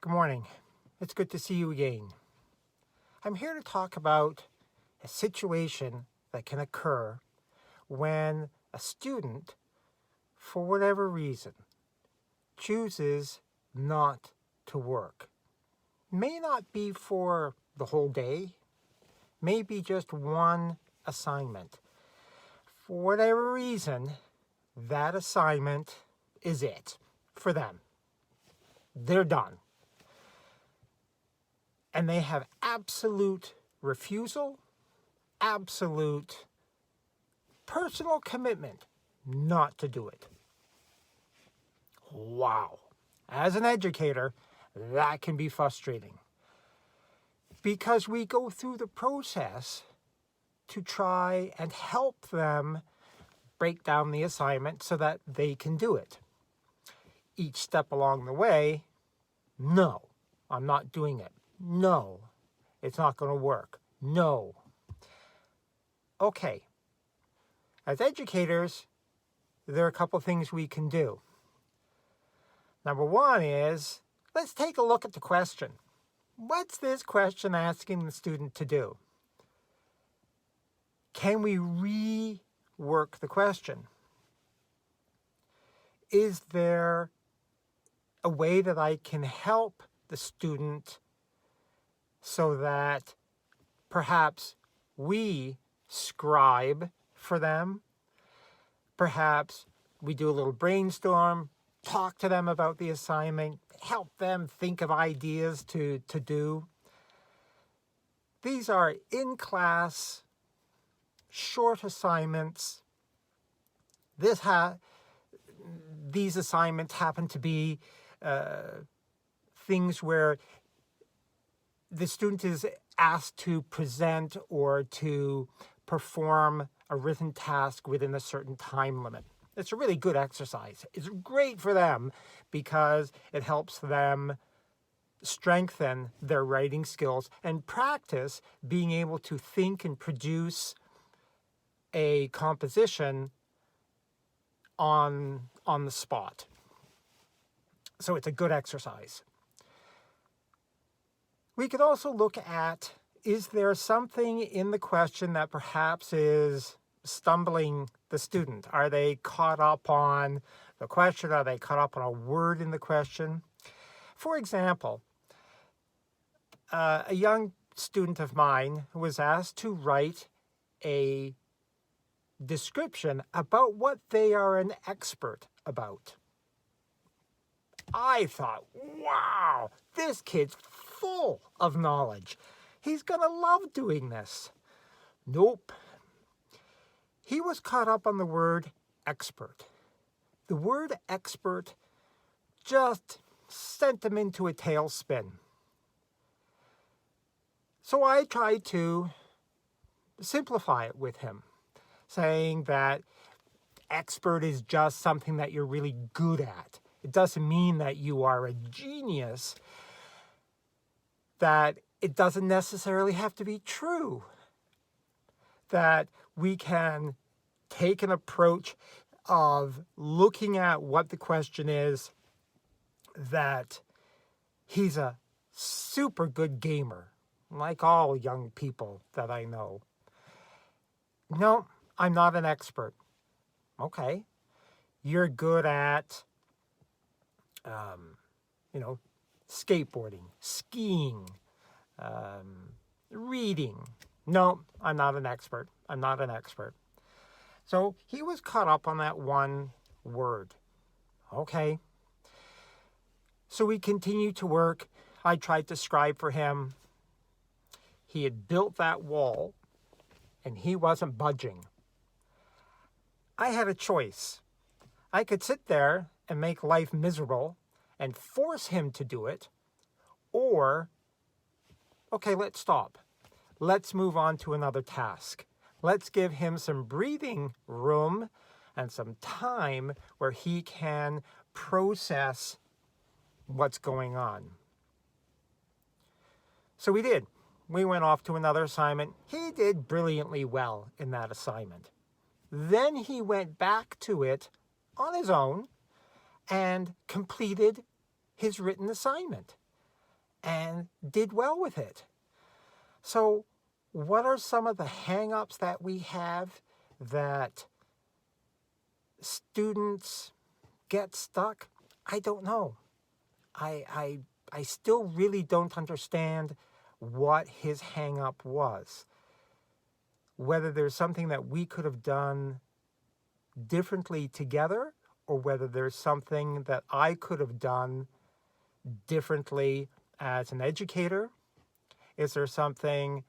Good morning. It's good to see you again. I'm here to talk about a situation that can occur when a student, for whatever reason, chooses not to work. May not be for the whole day, maybe just one assignment. For whatever reason, that assignment is it for them. They're done. And they have absolute refusal, absolute personal commitment not to do it. Wow. As an educator, that can be frustrating because we go through the process to try and help them break down the assignment so that they can do it. Each step along the way, no, I'm not doing it. No, it's not going to work. No. Okay. As educators, there are a couple things we can do. Number one is, let's take a look at the question. What's this question asking the student to do? Can we rework the question? Is there a way that I can help the student so that perhaps we scribe for them? Perhaps we do a little brainstorm, talk to them about the assignment, help them think of ideas to do. These are in-class, short assignments. These assignments happen to be things where the student is asked to present or to perform a written task within a certain time limit. It's a really good exercise. It's great for them because it helps them strengthen their writing skills and practice being able to think and produce a composition on the spot. So it's a good exercise. We could also look at, is there something in the question that perhaps is stumbling the student? Are they caught up on the question? Are they caught up on a word in the question? For example, a young student of mine was asked to write a description about what they are an expert about. I thought, wow, this kid's full of knowledge. He's going to love doing this. Nope. He was caught up on the word expert. The word expert just sent him into a tailspin. So I tried to simplify it with him, saying that expert is just something that you're really good at. It doesn't mean that you are a genius, that it doesn't necessarily have to be true, that we can take an approach of looking at what the question is, that he's a super good gamer, like all young people that I know. No, I'm not an expert. Okay. You're good at skateboarding, skiing, reading. No, I'm not an expert. I'm not an expert. So he was caught up on that one word. Okay. So we continued to work. I tried to scribe for him. He had built that wall, and he wasn't budging. I had a choice. I could sit there and make life miserable and force him to do it, or, okay, let's stop. Let's move on to another task. Let's give him some breathing room and some time where he can process what's going on. So we did. We went off to another assignment. He did brilliantly well in that assignment. Then he went back to it on his own and completed his written assignment. and did well with it. So what are some of the hang-ups that we have that students get stuck? I don't know. I still really don't understand what his hang-up was. Whether there's something that we could have done differently together, or whether there's something that I could have done differently as an educator. Is there something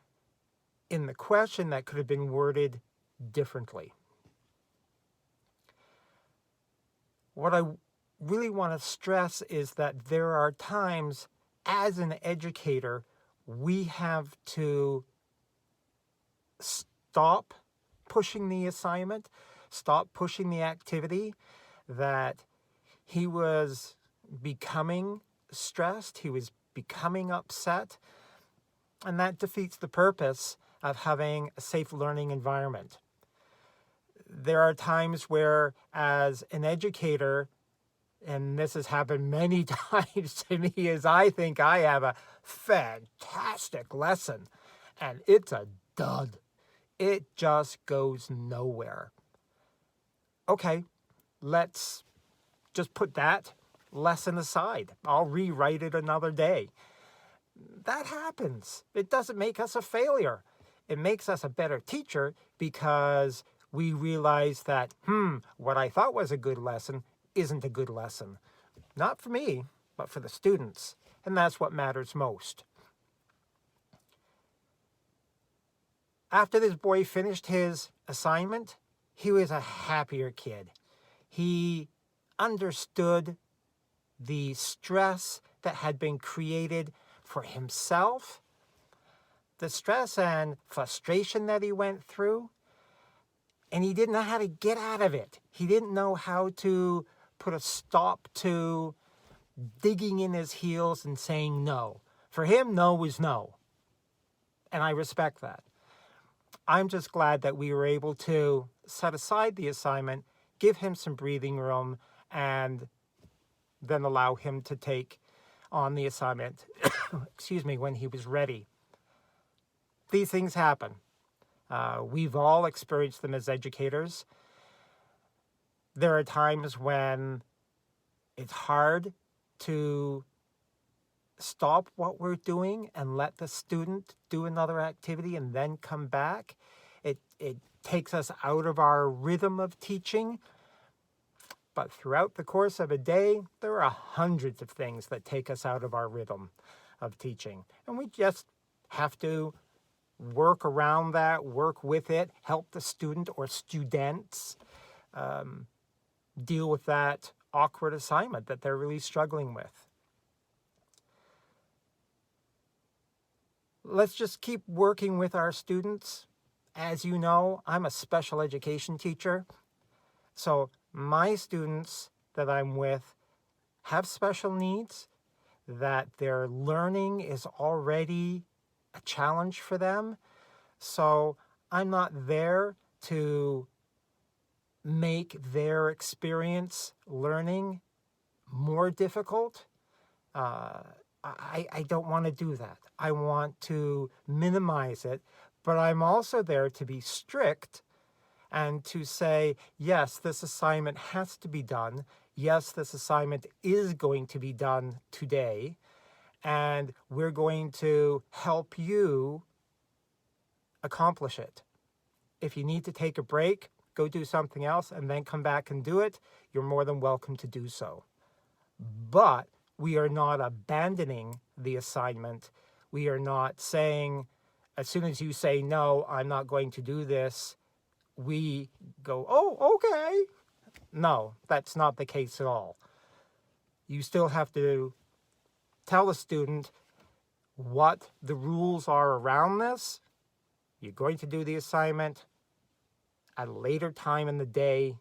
in the question that could have been worded differently? What I really want to stress is that there are times as an educator, we have to stop pushing the assignment, stop pushing the activity, that he was becoming stressed, he was becoming upset, and that defeats the purpose of having a safe learning environment. There are times where, as an educator, and this has happened many times to me, as I think I have a fantastic lesson, and it's a dud. It just goes nowhere. Okay, let's just put that lesson aside. I'll rewrite it another day. That happens. It doesn't make us a failure. It makes us a better teacher because we realize that, what I thought was a good lesson isn't a good lesson. Not for me, but for the students. And that's what matters most. After this boy finished his assignment, he was a happier kid. He understood the stress that had been created for himself, the stress and frustration that he went through, and he didn't know how to get out of it. He didn't know how to put a stop to digging in his heels and saying no. For him, no was no. And I respect that. I'm just glad that we were able to set aside the assignment, give him some breathing room, and then allow him to take on the assignment, when he was ready. These things happen. We've all experienced them as educators. There are times when it's hard to stop what we're doing and let the student do another activity and then come back. It takes us out of our rhythm of teaching. But throughout the course of a day, there are hundreds of things that take us out of our rhythm of teaching. And we just have to work around that, work with it, help the student or students deal with that awkward assignment that they're really struggling with. Let's just keep working with our students. As you know, I'm a special education teacher. So my students that I'm with have special needs, that their learning is already a challenge for them. So I'm not there to make their experience learning more difficult. I don't want to do that. I want to minimize it, but I'm also there to be strict and to say, yes, this assignment has to be done. Yes, this assignment is going to be done today, and we're going to help you accomplish it. If you need to take a break, go do something else, and then come back and do it, you're more than welcome to do so. But we are not abandoning the assignment. We are not saying, as soon as you say, no, I'm not going to do this, we go, oh, okay. No, that's not the case at all. You still have to tell the student what the rules are around this. You're going to do the assignment at a later time in the day.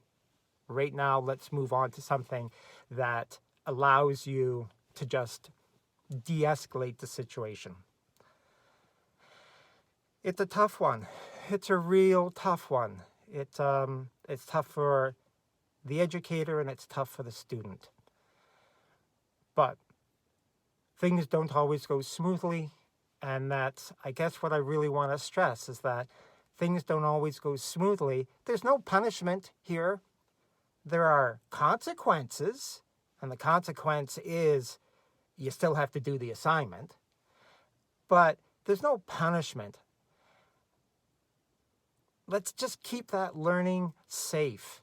Right now, let's move on to something that allows you to just de-escalate the situation. It's a tough one. It's a real tough one. It's tough for the educator and it's tough for the student. But things don't always go smoothly. And that's, I guess, what I really want to stress is that things don't always go smoothly. There's no punishment here. There are consequences, and the consequence is you still have to do the assignment. But there's no punishment. Let's just keep that learning safe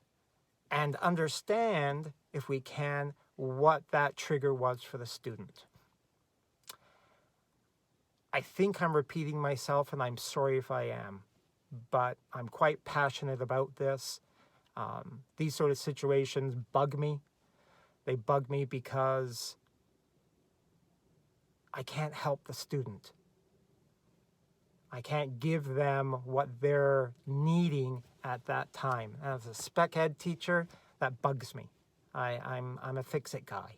and understand, if we can, what that trigger was for the student. I think I'm repeating myself, and I'm sorry if I am, but I'm quite passionate about this. These sort of situations bug me. They bug me because I can't help the student. I can't give them what they're needing at that time. As a spec ed teacher, that bugs me. I'm a fix-it guy.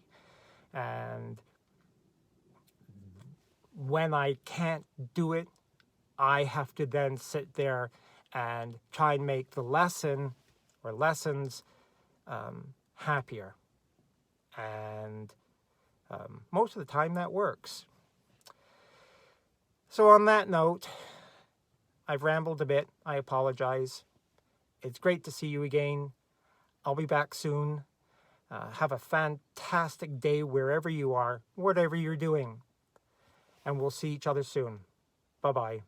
And when I can't do it, I have to then sit there and try and make the lesson or lessons happier. And most of the time that works. So on that note, I've rambled a bit. I apologize. It's great to see you again. I'll be back soon. Have a fantastic day wherever you are, whatever you're doing. And we'll see each other soon. Bye-bye.